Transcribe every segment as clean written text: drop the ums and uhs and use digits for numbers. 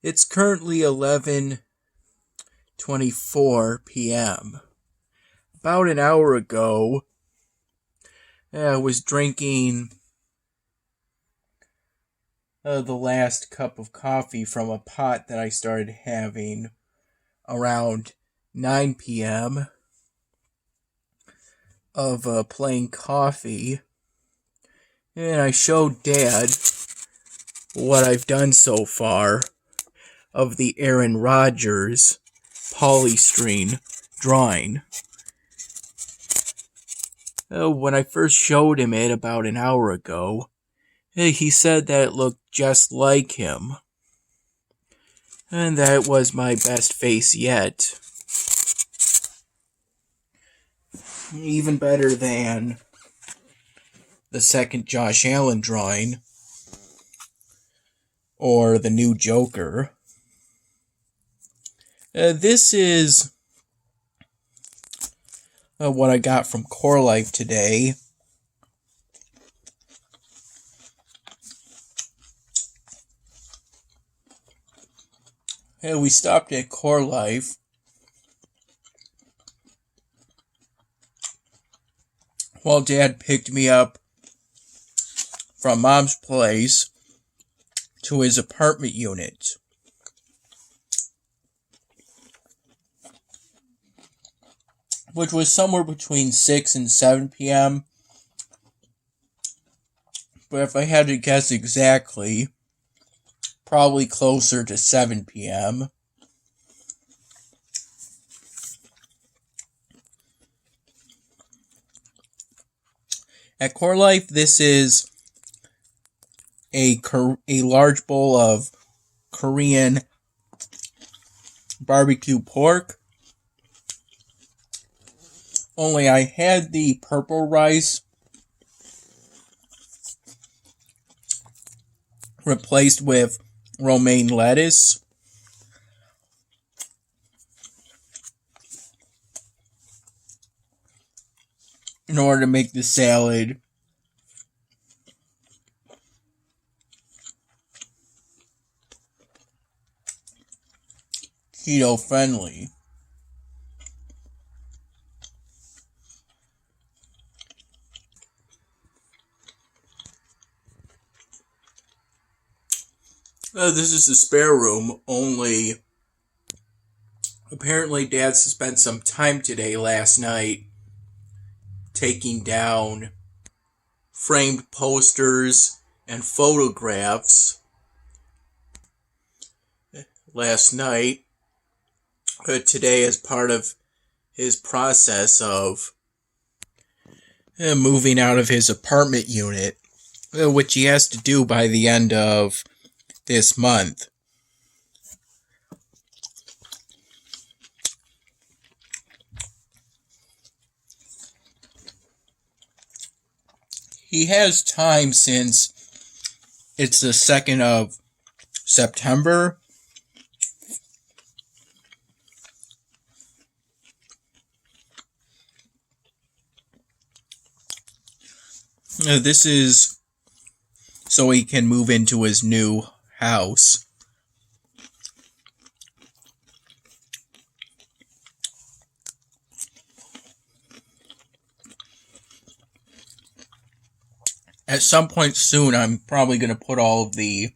It's currently 11:24 p.m. About an hour ago, I was drinking the last cup of coffee from a pot that I started having around 9 p.m. of plain coffee. And I showed Dad what I've done so far of the Aaron Rodgers polystyrene drawing. When I first showed him it about an hour ago, he said that it looked just like him, and that it was my best face yet. Even better than the second Josh Allen drawing, or the new Joker. This is what I got from CoreLife today. We stopped at CoreLife while Dad picked me up from Mom's place to his apartment unit. Which was somewhere between 6 and 7 p.m. But if I had to guess exactly, probably closer to 7 p.m. At CoreLife, this is a large bowl of Korean barbecue pork. Only I had the purple rice replaced with romaine lettuce. In order to make the salad keto friendly. This is the spare room, only apparently Dad spent some time today last night taking down framed posters and photographs last night. Today, as part of his process of moving out of his apartment unit, which he has to do by the end of this month. He has time since it's the 2nd of September. This is so he can move into his new house. At some point soon, I'm probably going to put all of the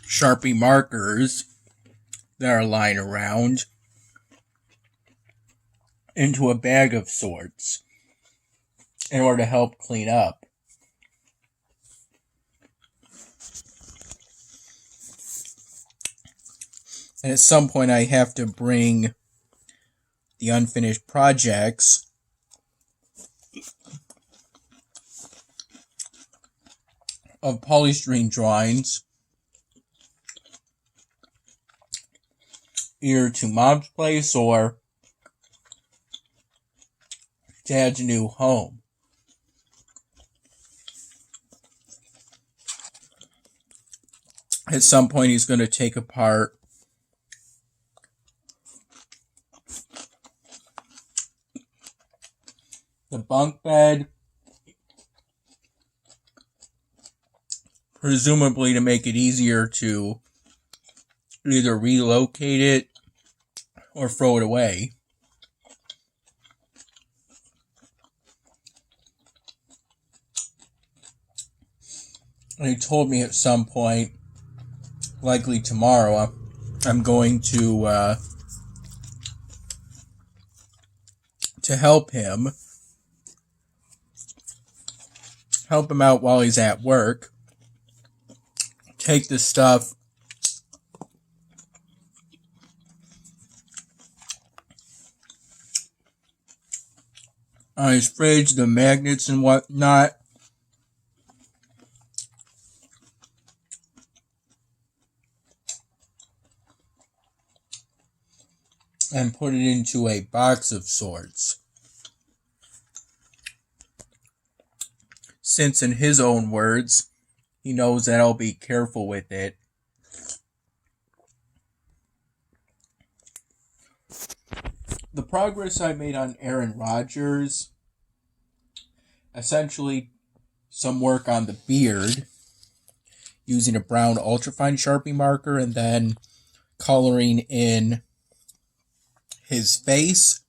Sharpie markers that are lying around into a bag of sorts in order to help clean up. And at some point I have to bring the unfinished projects of polystyrene drawings either to Mom's place or Dad's new home. At some point he's going to take apart the bunk bed, presumably to make it easier to either relocate it or throw it away. And he told me at some point, likely tomorrow, I'm going to help him out while he's at work. Take the stuff on his fridge, the magnets and whatnot, and put it into a box of sorts. Since, in his own words, he knows that I'll be careful with it. The progress I made on Aaron Rodgers, essentially some work on the beard, using a brown ultrafine Sharpie marker and then coloring in his face.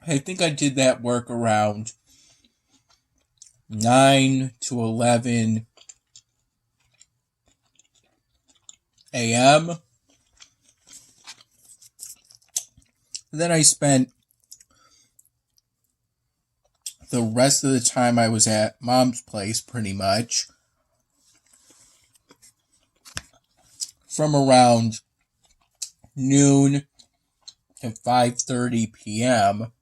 I think I did that work around 9 to 11 a.m. Then I spent the rest of the time I was at Mom's place, pretty much, from around noon to 5:30 p.m.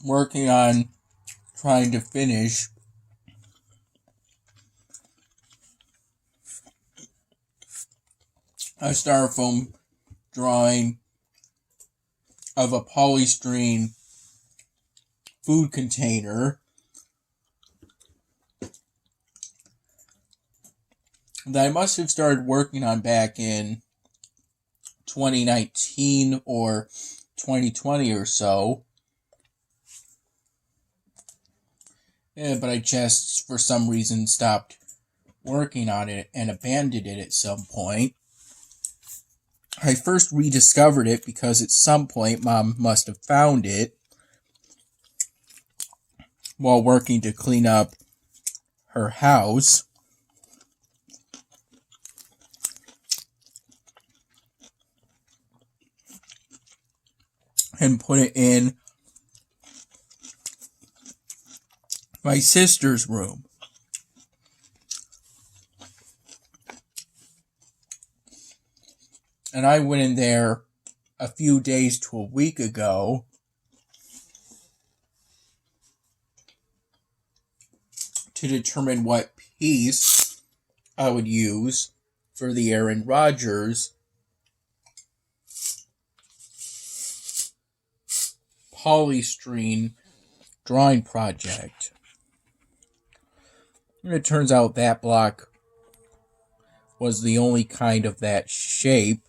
working on trying to finish a styrofoam drawing of a polystyrene food container that I must have started working on back in 2019 or 2020 or so. Yeah, but I just, for some reason, stopped working on it and abandoned it at some point. I first rediscovered it because at some point Mom must have found it while working to clean up her house. And put it in my sister's room. And I went in there a few days to a week ago to determine what piece I would use for the Aaron Rodgers polystyrene drawing project. And it turns out that block was the only kind of that shape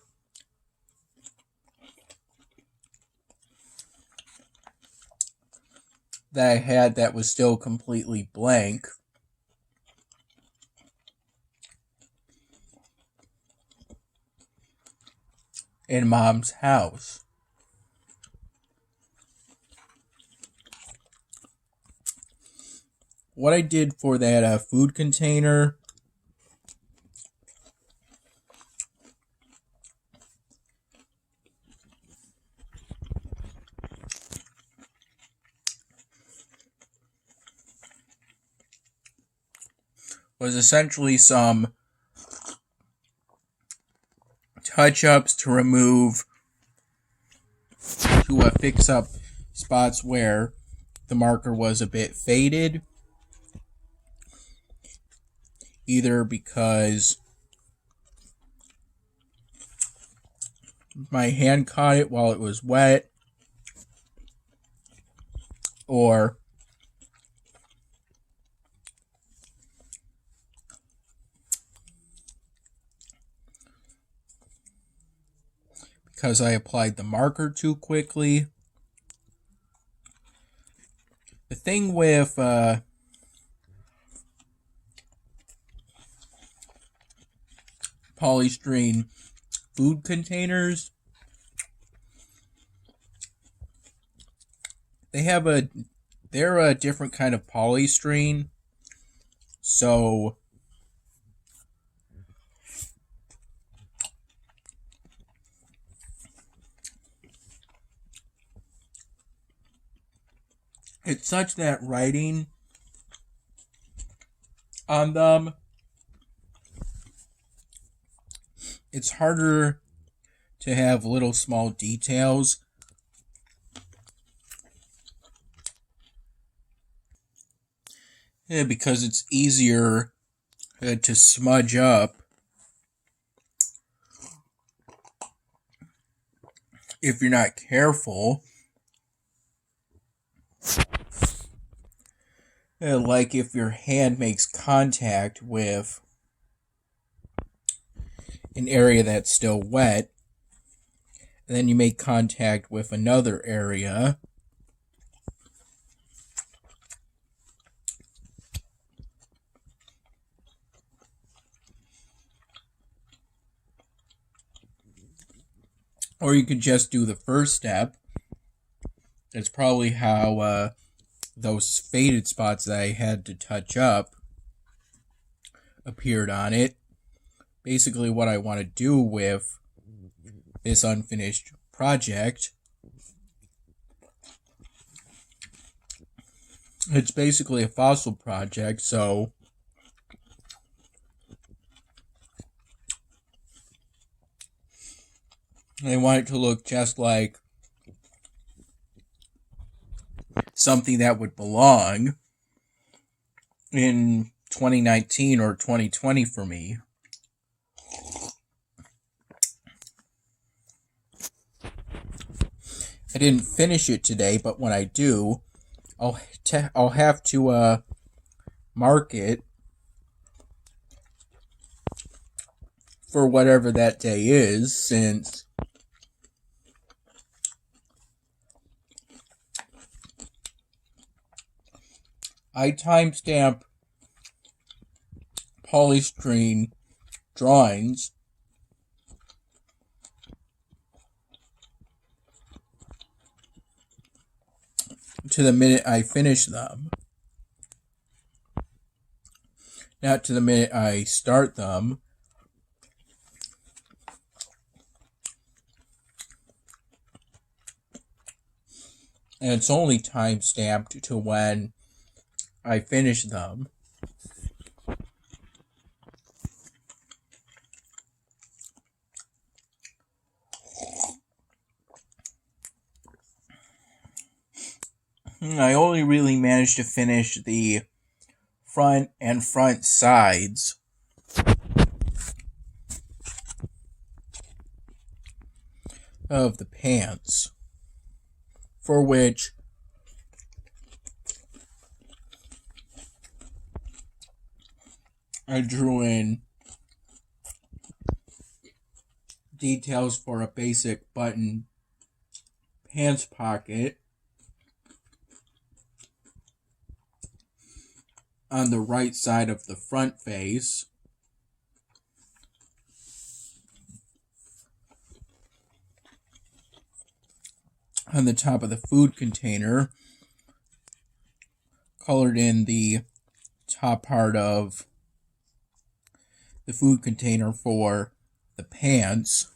that I had that was still completely blank. In Mom's house. What I did for that food container was essentially some touch-ups to fix up spots where the marker was a bit faded, either because my hand caught it while it was wet, or because I applied the marker too quickly. The thing with polystyrene food containers, they're a different kind of polystyrene, so it's such that writing on them, it's harder to have little small details. Yeah, because it's easier to smudge up if you're not careful. Like if your hand makes contact with an area that's still wet, and then you make contact with another area, or you could just do the first step. That's probably how those faded spots that I had to touch up appeared on it. Basically what I want to do with this unfinished project, it's basically a fossil project, so I want it to look just like something that would belong in 2019 or 2020 for me. I didn't finish it today, but when I do, I'll have to mark it for whatever that day is, since I timestamp polystyrene drawings to the minute I finish them, not to the minute I start them. And it's only time-stamped to when I finish them. I only really managed to finish the front and front sides of the pants, for which I drew in details for a basic button pants pocket on the right side of the front face, on the top of the food container, colored in the top part of the food container for the pants,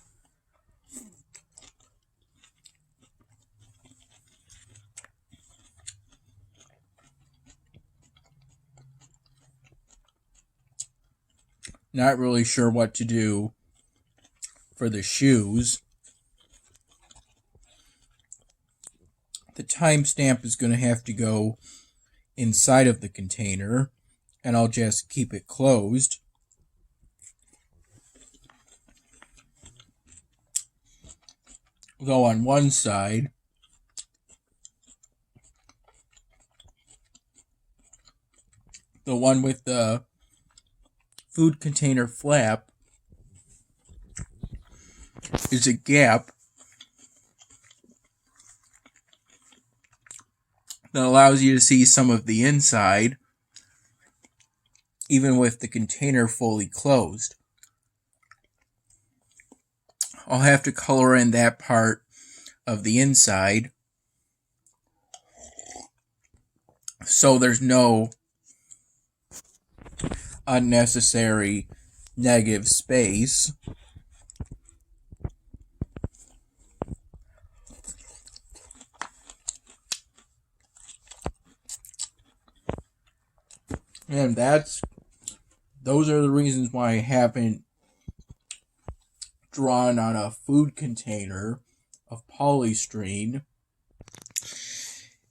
not really sure what to do for the shoes. The timestamp is going to have to go inside of the container, and I'll just keep it closed. Go on one side, the one with the food container flap is a gap that allows you to see some of the inside, even with the container fully closed. I'll have to color in that part of the inside so there's no unnecessary negative space. And those are the reasons why I haven't drawn on a food container of polystyrene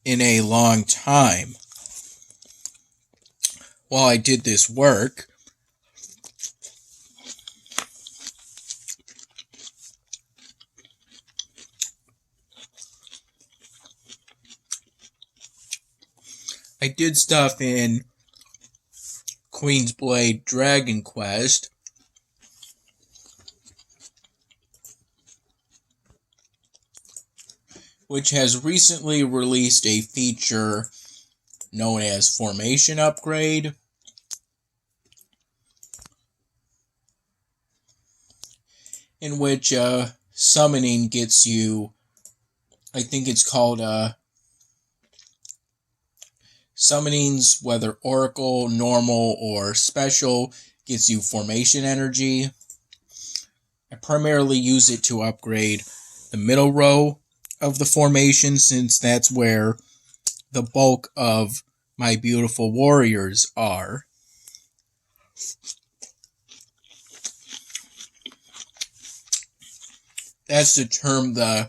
in a long time. While I did this work, I did stuff in Queen's Blade Dragon Quest, which has recently released a feature known as Formation Upgrade, in which summoning gets you, I think it's called summonings, whether Oracle, Normal, or Special, gets you Formation Energy. I primarily use it to upgrade the middle row of the formation, since that's where the bulk of my beautiful warriors are. That's the term the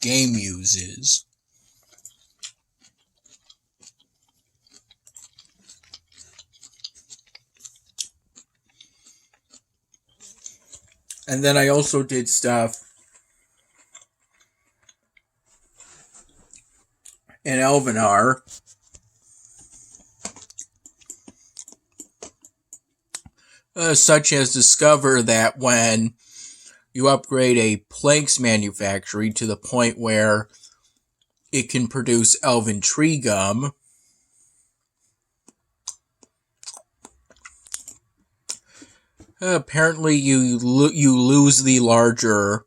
game uses. And then I also did stuff in Elvenar such as discover that when you upgrade a planks manufactory to the point where it can produce elven tree gum, apparently you lose the larger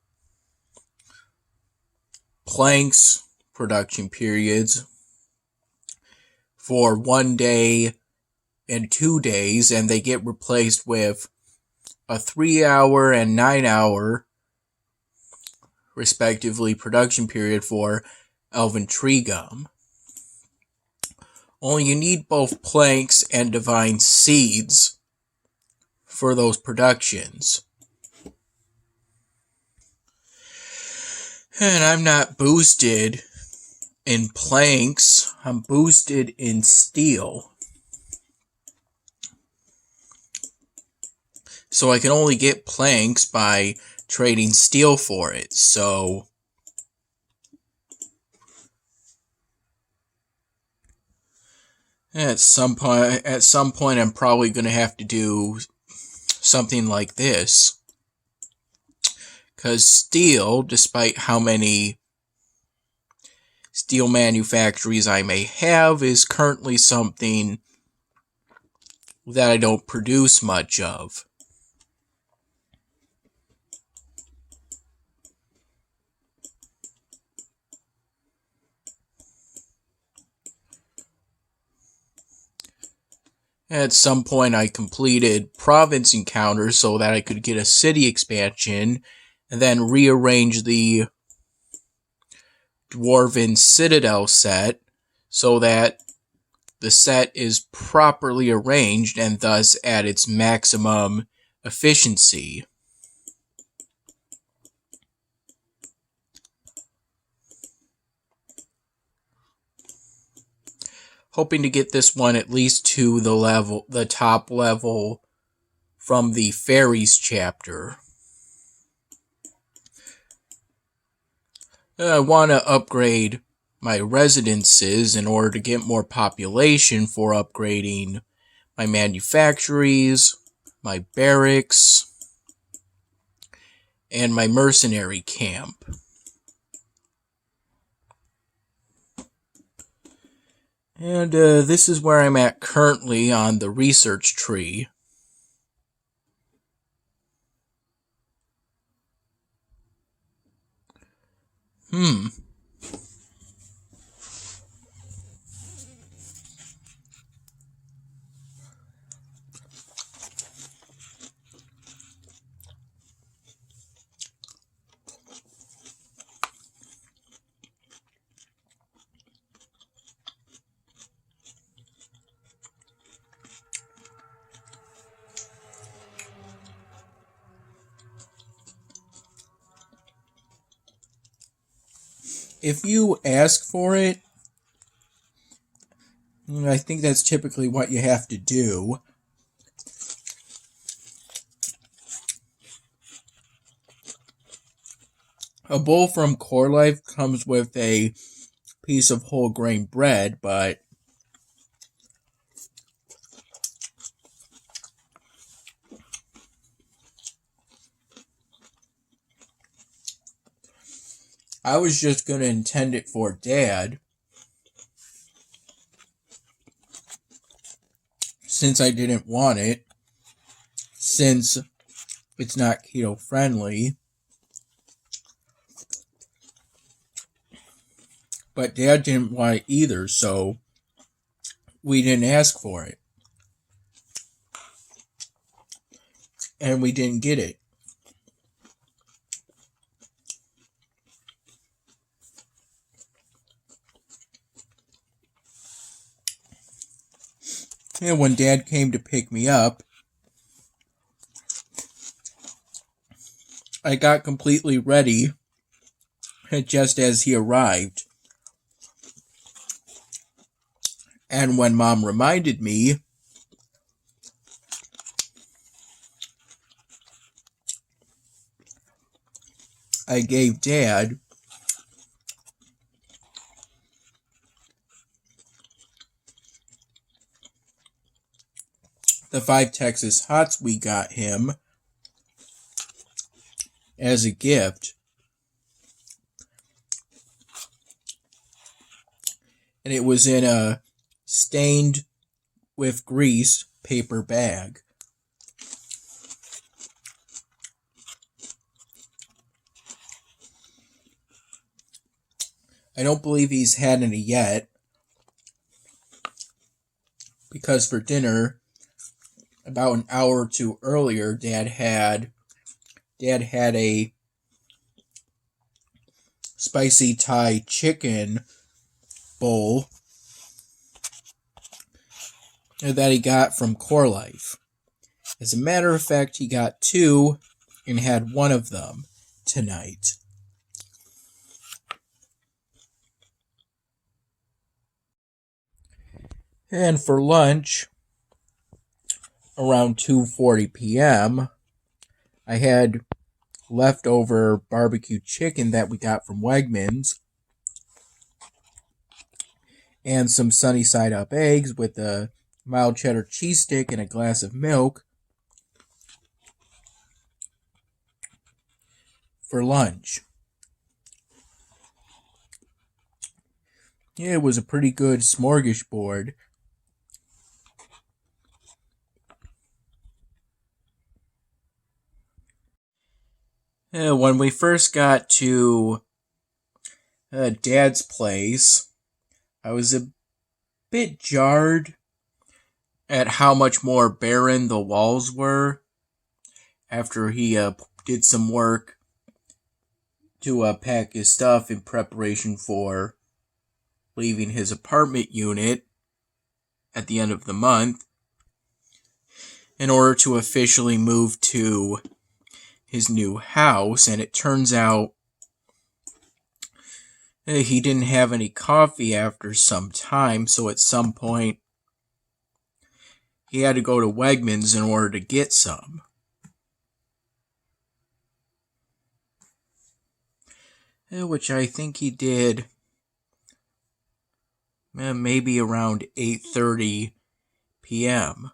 planks production periods for 1 day and 2 days, and they get replaced with a 3-hour and 9-hour, respectively, production period for elven tree gum. Only you need both planks and divine seeds for those productions. And I'm not boosted in planks, I'm boosted in steel. So I can only get planks by trading steel for it. So at some point I'm probably going to have to do something like this. Because steel, despite how many steel manufactories I may have, is currently something that I don't produce much of. At some point I completed province encounters so that I could get a city expansion and then rearrange the Dwarven Citadel set so that the set is properly arranged and thus at its maximum efficiency. Hoping to get this one at least to the top level from the Fairies chapter. I want to upgrade my residences in order to get more population for upgrading my manufactories, my barracks, and my mercenary camp. And this is where I'm at currently on the research tree. If you ask for it, I think that's typically what you have to do. A bowl from CoreLife comes with a piece of whole grain bread, but I was just going to intend it for Dad, since I didn't want it, since it's not keto friendly. But Dad didn't want it either, so we didn't ask for it. And we didn't get it. And when Dad came to pick me up, I got completely ready just as he arrived. And when Mom reminded me, I gave Dad the 5 Texas Hots we got him as a gift. And it was in a stained with grease paper bag. I don't believe he's had any yet, because for dinner, about an hour or two earlier, Dad had a spicy Thai chicken bowl that he got from CoreLife. As a matter of fact, he got 2 and had one of them tonight. And for lunch, around 2:40 p.m., I had leftover barbecue chicken that we got from Wegmans and some sunny side up eggs with a mild cheddar cheese stick and a glass of milk for lunch. Yeah, it was a pretty good smorgasbord. When we first got to Dad's place, I was a bit jarred at how much more barren the walls were after he did some work to pack his stuff in preparation for leaving his apartment unit at the end of the month in order to officially move to his new house. And it turns out he didn't have any coffee after some time, so at some point he had to go to Wegmans in order to get some. Which I think he did maybe around 8:30 p.m.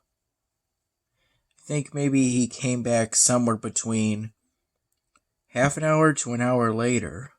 I think maybe he came back somewhere between half an hour to an hour later.